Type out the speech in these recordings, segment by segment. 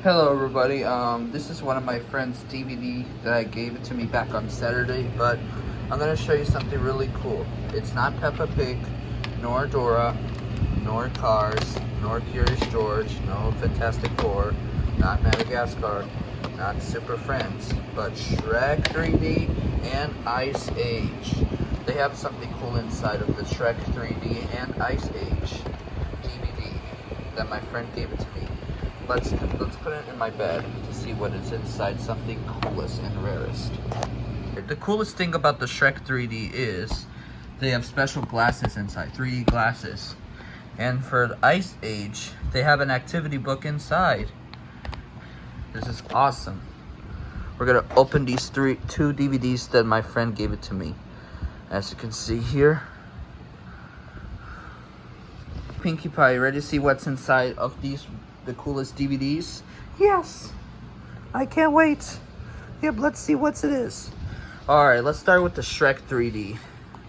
Hello everybody, this is one of my friend's DVD that I gave it to me back on Saturday, but I'm going to show you something really cool. It's not Peppa Pig, nor Dora, nor Cars, nor Curious George, no Fantastic Four, not Madagascar, not Super Friends, but Shrek 3D and Ice Age. They have something cool inside of the Shrek 3D and Ice Age DVD that my friend gave it to me. Let's put it in my bed to see what is inside, something coolest and rarest. The coolest thing about the Shrek 3D is they have special glasses inside, 3D glasses. And for the Ice Age, they have an activity book inside. This is awesome. We're gonna open these two DVDs that my friend gave it to me. As you can see here. Pinkie Pie, ready to see what's inside of the coolest DVDs? Yes, I can't wait. Yep, let's see what it is. All right, let's start with the Shrek 3D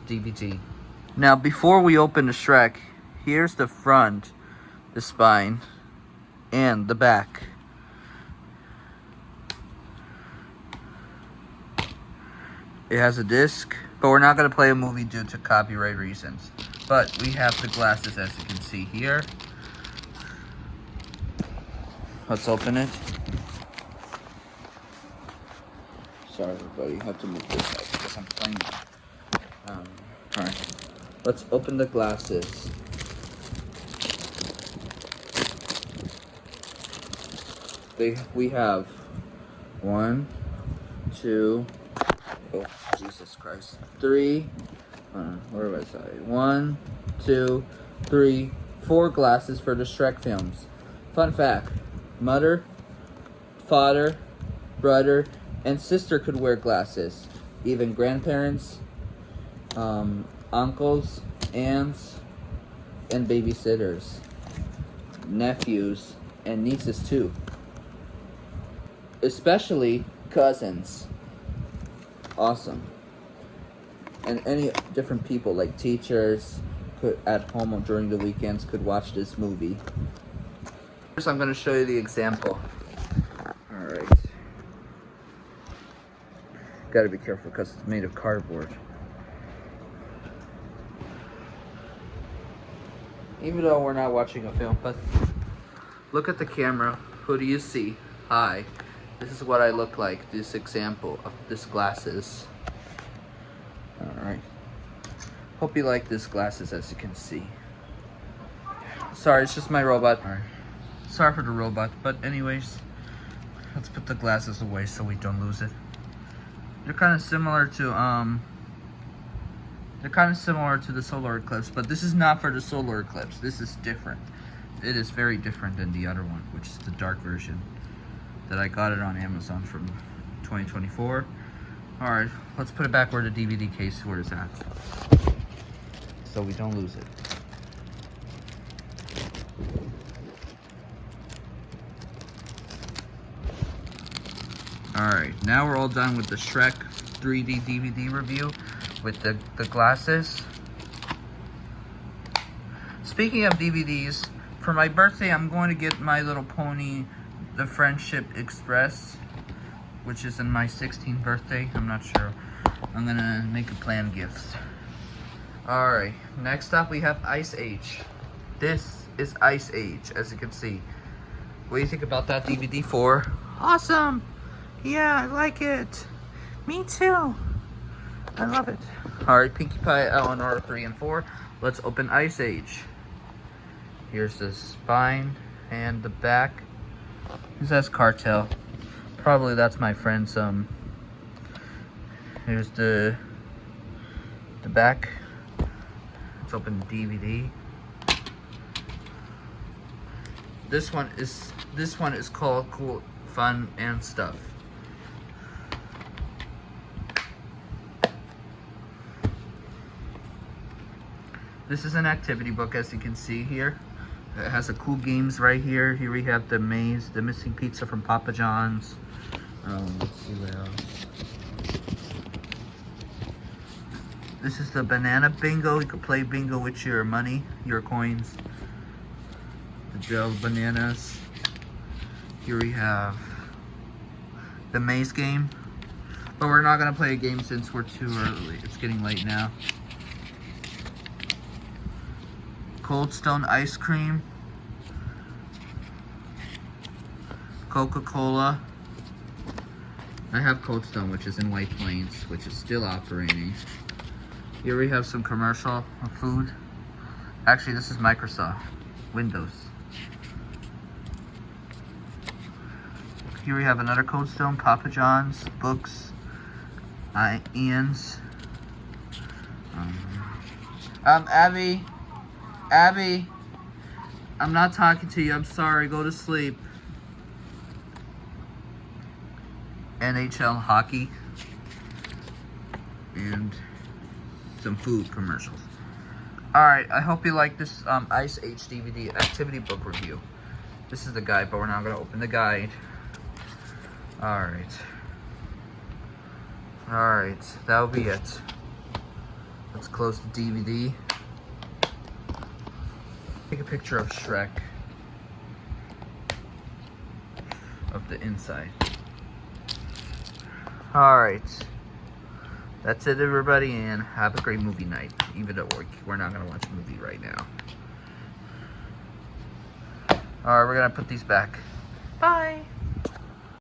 DVD. Now, before we open the Shrek, here's the front, the spine, and the back. It has a disc, but we're not gonna play a movie due to copyright reasons. But we have the glasses, as you can see here. Let's open it. Sorry, everybody. I have to move this out because I'm playing. Alright. Let's open the glasses. We have 1, 2, oh, Jesus Christ. 3, where was I? 1, 2, 3, 4 glasses for the Shrek films. Fun fact. Mother, father, brother, and sister could wear glasses. Even grandparents, uncles, aunts, and babysitters. Nephews, and nieces too. Especially cousins. Awesome. And any different people, like teachers, could at home during the weekends could watch this movie. First, I'm going to show you the example. Alright. Gotta be careful because it's made of cardboard. Even though we're not watching a film, but look at the camera. Who do you see? Hi. This is what I look like. This example of this glasses. Alright. Hope you like this glasses, as you can see. Sorry, it's just my robot. Alright. Sorry for the robot, but anyways, let's put the glasses away so we don't lose it. They're kind of similar to the solar eclipse, but this is not for the solar eclipse. This is different. It is very different than the other one, which is the dark version that I got it on Amazon from 2024. All right, let's put it back where the DVD case where it's at, so we don't lose it. Alright, now we're all done with the Shrek 3D DVD review with the glasses. Speaking of DVDs, for my birthday I'm going to get My Little Pony, The Friendship Express, which is in my 16th birthday. I'm not sure. I'm going to make a planned gift. Alright, next up we have Ice Age. This is Ice Age, as you can see. What do you think about that DVD 4? Awesome! Yeah, I like it. Me too. I love it. Alright, Pinkie Pie, Elinor 3 and 4. Let's open Ice Age. Here's the spine and the back. It says Cartel. Probably that's my friend's. Here's the back. Let's open the DVD. This one is called Cool, Fun, and Stuff. This is an activity book, as you can see here. It has a cool games right here. Here we have the maze, the missing pizza from Papa John's. Let's see what else. This is the banana bingo. You can play bingo with your money, your coins. The gel bananas. Here we have the maze game. But we're not gonna play a game since we're too early. It's getting late now. Cold Stone ice cream. Coca-Cola. I have Cold Stone, which is in White Plains, which is still operating. Here we have some commercial of food. Actually, this is Microsoft Windows. Here we have another Cold Stone, Papa John's, books, Ian's. Abby, I'm not talking to you. I'm sorry. Go to sleep. NHL hockey and some food commercials. Alright, I hope you like this Ice Age DVD activity book review. This is the guide, but we're not going to open the guide. Alright, that'll be it. Let's close the DVD. Take a picture of Shrek. Of the inside. Alright. That's it, everybody, and have a great movie night. Even though we're not going to watch a movie right now. Alright, we're going to put these back. Bye!